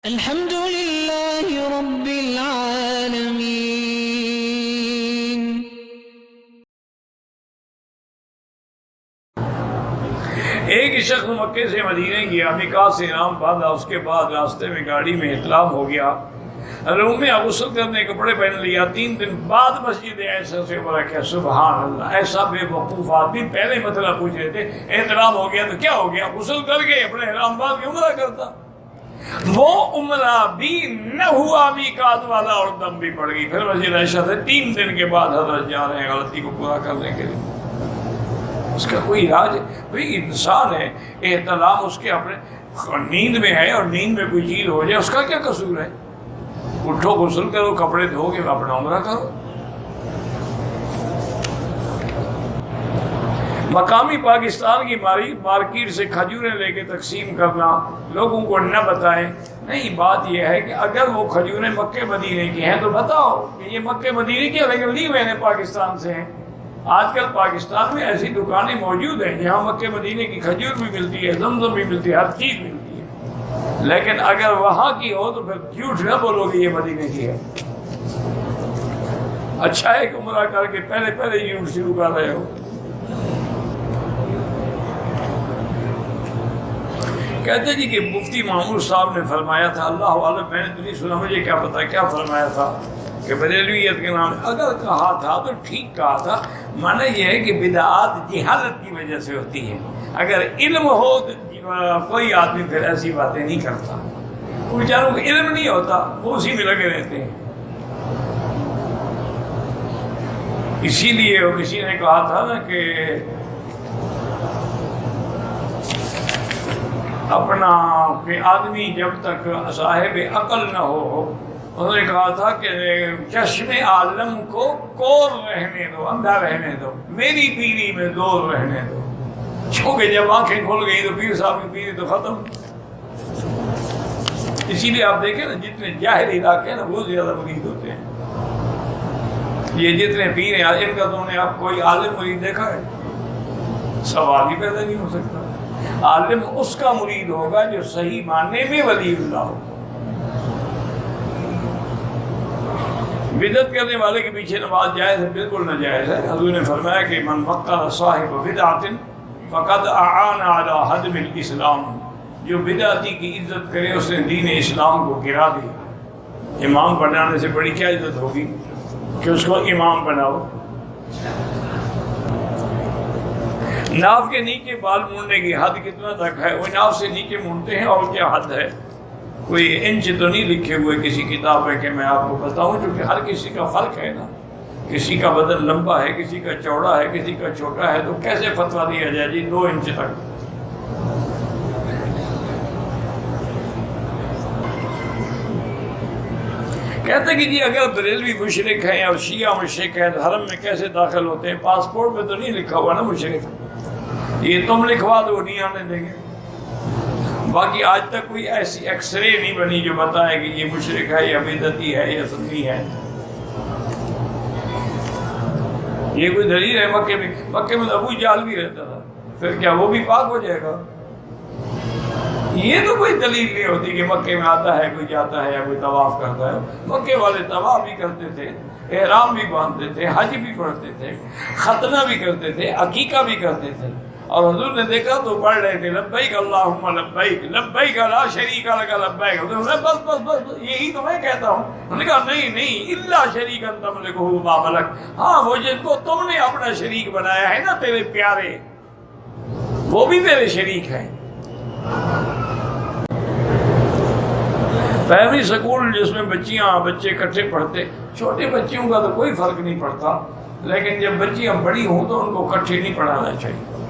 الحمد لله رب العالمين. ایک شخص مکے سے مدینے گیا، نکاح سے احرام باندھا، اس کے بعد راستے میں گاڑی میں احتلام ہو گیا، روم میں غسل کرنے کپڑے پہن لیا، 3 دن بعد مسجد ایسا سے عمرہ کیا۔ سبحان اللہ، ایسا بے وقوف آدمی پہلے مسئلہ پوچھ رہے تھے، احتلام ہو گیا تو کیا ہو گیا؟ غسل کر کے اپنے احرام باندھ کے عمرہ کرتا۔ وہ عمرہ بھی نہ ہوا، میقات والا، اور دم بھی پڑ گئی۔ پھر مسجد عائشہ سے 3 دن کے بعد حضرت جا رہے ہیں غلطی کو پورا کرنے کے لیے۔ اس کا کوئی علاج ہے؟ بھئی انسان ہے، احتلام اس کے اپنے نیند میں ہے، اور نیند میں کوئی چیز ہو جائے اس کا کیا قصور ہے؟ اٹھو، غسل کرو، کپڑے دھو کے اپنا عمرہ کرو۔ مقامی پاکستان کی مارکیٹ سے کھجوریں لے کے تقسیم کرنا، لوگوں کو نہ بتائیں۔ نہیں، بات یہ ہے کہ اگر وہ کھجوریں مکے مدینے کی ہیں تو بتاؤ کہ یہ مکے مدینے کی، لیکن لی میں نے پاکستان سے ہیں۔ آج کل پاکستان میں ایسی دکانیں موجود ہیں جہاں مکے مدینے کی کھجور بھی ملتی ہے، زمزم بھی ملتی ہے، ہر چیز ملتی ہے، لیکن اگر وہاں کی ہو تو پھر جھوٹ نہ بولو کہ یہ مدینے کی ہے۔ اچھا ہے کہ عمرہ کر کے پہلے جھوٹ شروع کر رہے ہو۔ کہتے جی کہ مفتی محمود صاحب نے فرمایا تھا، اللہ عالم، میں نے تو نہیں سنا، مجھے کیا پتا کیا فرمایا تھا، کہ بریلویت کے نام اگر کہا تھا تو ٹھیک کہا تھا۔ معنی یہ ہے کہ بدعات جہالت کی وجہ سے ہوتی ہے، اگر علم ہو تو کوئی آدمی پھر ایسی باتیں نہیں کرتا۔ وہ بیچاروں کو علم نہیں ہوتا، وہ اسی میں لگے رہتے ہیں۔ اسی لیے کسی نے کہا تھا نا کہ اپنا کہ آدمی جب تک صاحب عقل نہ ہو، انہوں نے کہا تھا کہ چشم عالم کو کور رہنے دو، اندھا رہنے دو، میری پیری میں زور رہنے دو۔ چونکہ جب آنکھیں کھل گئی تو پیر صاحب کی پیری تو ختم۔ اسی لیے آپ دیکھیں نا، جتنے جاہل علاقے ہیں نا وہ زیادہ مرید ہوتے ہیں۔ یہ جتنے پیر ہیں ان کا تو نے آپ کوئی عالم مرید دیکھا ہے؟ سوال ہی پیدا نہیں ہو سکتا۔ عالم اس کا مرید ہوگا جو صحیح معنی میں ولی اللہ ہو۔ بدعت کرنے والے کے پیچھے نماز جائز ہے؟ بالکل ناجائز ہے۔ حضور نے فرمایا کہ من وقر صاحب بدعت فقد اعان علی ہدم الاسلام، جو بدعتی کی عزت کرے اس نے دین اسلام کو گرا دیا۔ امام بنانے سے بڑی کیا عزت ہوگی کہ اس کو امام بناؤ۔ ناف کے نیچے بال مونڈنے کی حد کتنا تک ہے؟ وہ ناف سے نیچے مونڈتے ہیں، اور کیا حد ہے؟ کوئی انچ تو نہیں لکھے ہوئے کسی کتاب میں کہ میں آپ کو بتاؤں، چونکہ ہر کسی کا فرق ہے نا، کسی کا بدن لمبا ہے، کسی کا چوڑا ہے، کسی کا چھوٹا ہے، تو کیسے فتویٰ دیا جائے جی 2 انچ تک؟ کہتے کہ جی اگر بریلوی مشرک ہیں اور شیعہ مشرک ہیں تو حرم میں کیسے داخل ہوتے ہیں؟ پاسپورٹ میں تو نہیں لکھا ہوا نا مشرک، یہ تم لکھوا دو، نہیں آنے دیں گے۔ باقی آج تک کوئی ایسی ایکس رے نہیں بنی جو بتائے کہ یہ مشرک ہے یا بدعتی ہے یا سنی ہے۔ یہ کوئی دلیل ہے؟ مکے میں ابو جہل بھی رہتا تھا، پھر کیا وہ بھی پاک ہو جائے گا؟ یہ تو کوئی دلیل نہیں ہوتی کہ مکے میں آتا ہے کوئی جاتا ہے یا کوئی طواف کرتا ہے۔ مکے والے طواف بھی کرتے تھے، احرام بھی باندھتے تھے، حج بھی پڑھتے تھے، ختنہ بھی کرتے تھے، عقیقہ بھی کرتے تھے، اور حضور نے دیکھا تو پڑھ رہے تھے لبیک اللہم لبیک لبیک لا شریک لک لبیک۔ بس یہی تو میں کہتا ہوں۔ انہوں نے کہا نہیں الا شریکا تملکہ ما ملک، ہاں وہ جن کو تم نے اپنا شریک بنایا ہے نا تیرے پیارے، وہ بھی تیرے شریک ہیں۔ پرائمری سکول جس میں بچے اکٹھے پڑھتے، چھوٹے بچیوں کا تو کوئی فرق نہیں پڑتا، لیکن جب بچیاں بڑی ہوں تو ان کو اکٹھے نہیں پڑھانا چاہیے۔